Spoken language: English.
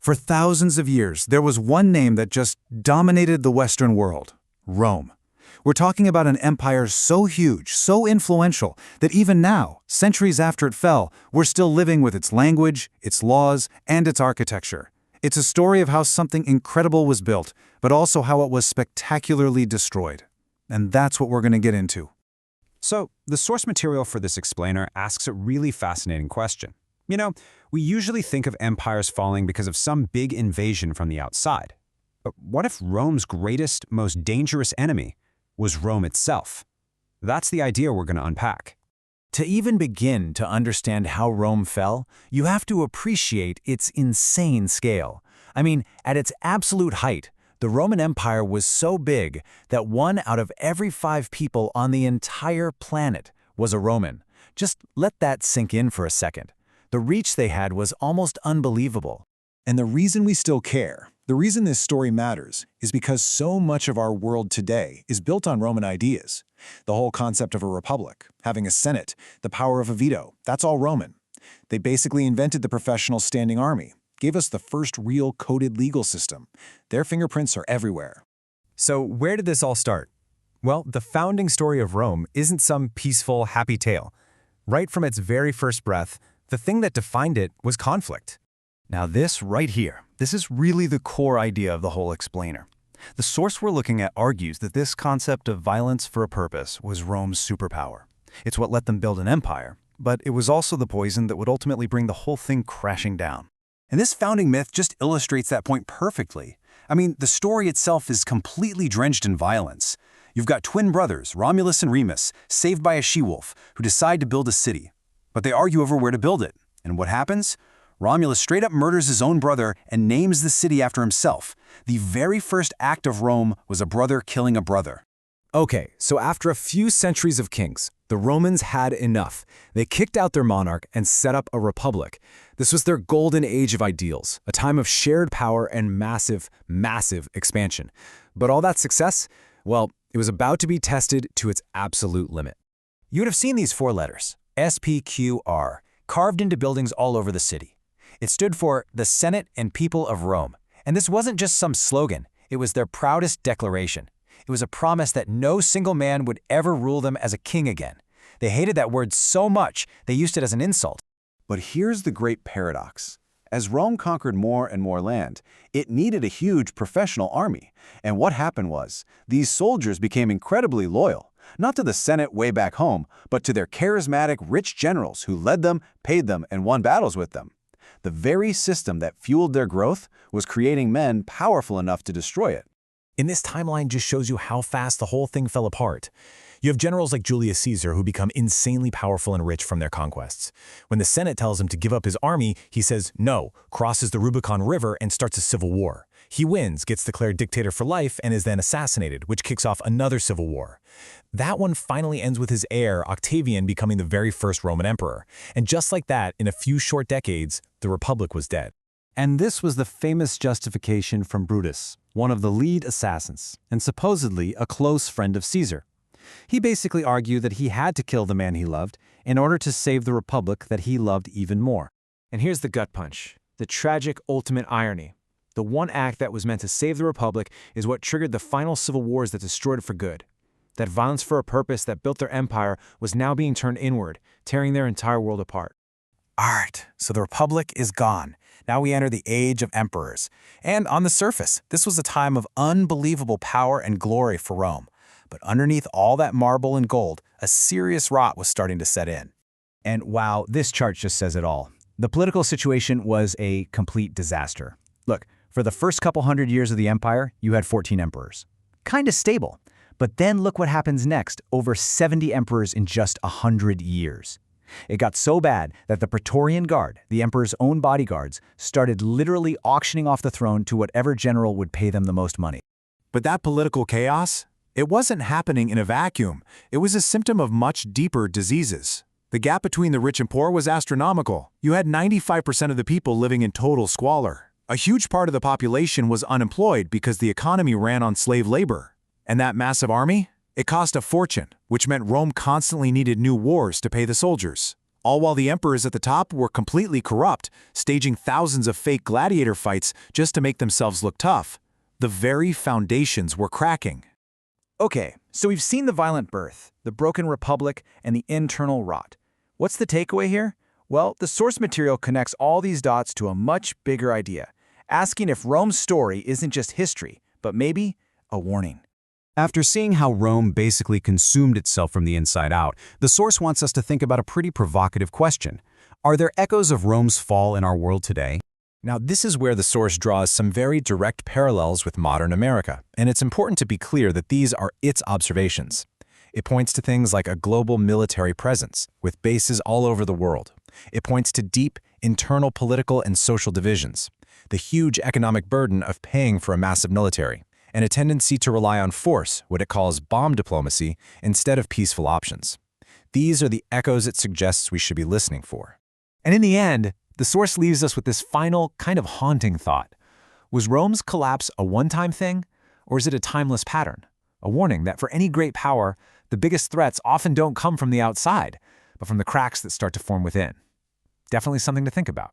For thousands of years, there was one name that just dominated the Western world: Rome. We're talking about an empire so huge, so influential, that even now, centuries after it fell, we're still living with its language, its laws, and its architecture. It's a story of how something incredible was built, but also how it was spectacularly destroyed. And that's what we're going to get into. So, the source material for this explainer asks a really fascinating question. You know, we usually think of empires falling because of some big invasion from the outside. But what if Rome's greatest, most dangerous enemy was Rome itself? That's the idea we're going to unpack. To even begin to understand how Rome fell, you have to appreciate its insane scale. I mean, at its absolute height, the Roman Empire was so big that 1 out of every 5 people on the entire planet was a Roman. Just let that sink in for a second. The reach they had was almost unbelievable. And the reason we still care, the reason this story matters, is because so much of our world today is built on Roman ideas. The whole concept of a republic, having a senate, the power of a veto, that's all Roman. They basically invented the professional standing army, gave us the first real coded legal system. Their fingerprints are everywhere. So where did this all start? Well, the founding story of Rome isn't some peaceful, happy tale. Right from its very first breath, the thing that defined it was conflict. Now this right here, this is really the core idea of the whole explainer. The source we're looking at argues that this concept of violence for a purpose was Rome's superpower. It's what let them build an empire, but it was also the poison that would ultimately bring the whole thing crashing down. And this founding myth just illustrates that point perfectly. I mean, the story itself is completely drenched in violence. You've got twin brothers, Romulus and Remus, saved by a she-wolf, who decide to build a city. But they argue over where to build it. And what happens? Romulus straight up murders his own brother and names the city after himself. The very first act of Rome was a brother killing a brother. Okay, so after a few centuries of kings, the Romans had enough. They kicked out their monarch and set up a republic. This was their golden age of ideals, a time of shared power and massive, massive expansion. But all that success, well, it was about to be tested to its absolute limit. You would have seen these 4 letters, SPQR, carved into buildings all over the city. It stood for the Senate and People of Rome. And this wasn't just some slogan, it was their proudest declaration. It was a promise that no single man would ever rule them as a king again. They hated that word so much, they used it as an insult. But here's the great paradox. As Rome conquered more and more land, it needed a huge professional army. And what happened was, these soldiers became incredibly loyal, not to the Senate way back home, but to their charismatic, rich generals who led them, paid them, and won battles with them. The very system that fueled their growth was creating men powerful enough to destroy it. And this timeline just shows you how fast the whole thing fell apart. You have generals like Julius Caesar who become insanely powerful and rich from their conquests. When the Senate tells him to give up his army, he says no, crosses the Rubicon River and starts a civil war. He wins, gets declared dictator for life, and is then assassinated, which kicks off another civil war. That one finally ends with his heir, Octavian, becoming the very first Roman emperor. And just like that, in a few short decades, the Republic was dead. And this was the famous justification from Brutus, one of the lead assassins, and supposedly a close friend of Caesar. He basically argued that he had to kill the man he loved in order to save the Republic that he loved even more. And here's the gut punch, the tragic ultimate irony. The one act that was meant to save the Republic is what triggered the final civil wars that destroyed it for good. That violence for a purpose that built their empire was now being turned inward, tearing their entire world apart. Art. So the Republic is gone. Now we enter the age of emperors. And on the surface, this was a time of unbelievable power and glory for Rome. But underneath all that marble and gold, a serious rot was starting to set in. And wow, this chart just says it all. The political situation was a complete disaster. Look, for the first couple hundred years of the empire, you had 14 emperors. Kind of stable. But then look what happens next, over 70 emperors in just 100 years. It got so bad that the Praetorian Guard, the emperor's own bodyguards, started literally auctioning off the throne to whatever general would pay them the most money. But that political chaos, it wasn't happening in a vacuum. It was a symptom of much deeper diseases. The gap between the rich and poor was astronomical. You had 95% of the people living in total squalor. A huge part of the population was unemployed because the economy ran on slave labor. And that massive army? It cost a fortune, which meant Rome constantly needed new wars to pay the soldiers. all while the emperors at the top were completely corrupt, staging thousands of fake gladiator fights just to make themselves look tough. The very foundations were cracking. Okay, so we've seen the violent birth, the broken republic, and the internal rot. What's the takeaway here? Well, the source material connects all these dots to a much bigger idea, asking if Rome's story isn't just history, but maybe a warning. After seeing how Rome basically consumed itself from the inside out, the source wants us to think about a pretty provocative question. Are there echoes of Rome's fall in our world today? Now, this is where the source draws some very direct parallels with modern America, and it's important to be clear that these are its observations. It points to things like a global military presence, with bases all over the world. It points to deep, internal political and social divisions, the huge economic burden of paying for a massive military, and a tendency to rely on force, what it calls bomb diplomacy, instead of peaceful options. These are the echoes it suggests we should be listening for. And in the end, the source leaves us with this final, kind of haunting thought. Was Rome's collapse a one-time thing, or is it a timeless pattern? A warning that for any great power, the biggest threats often don't come from the outside, but from the cracks that start to form within. Definitely something to think about.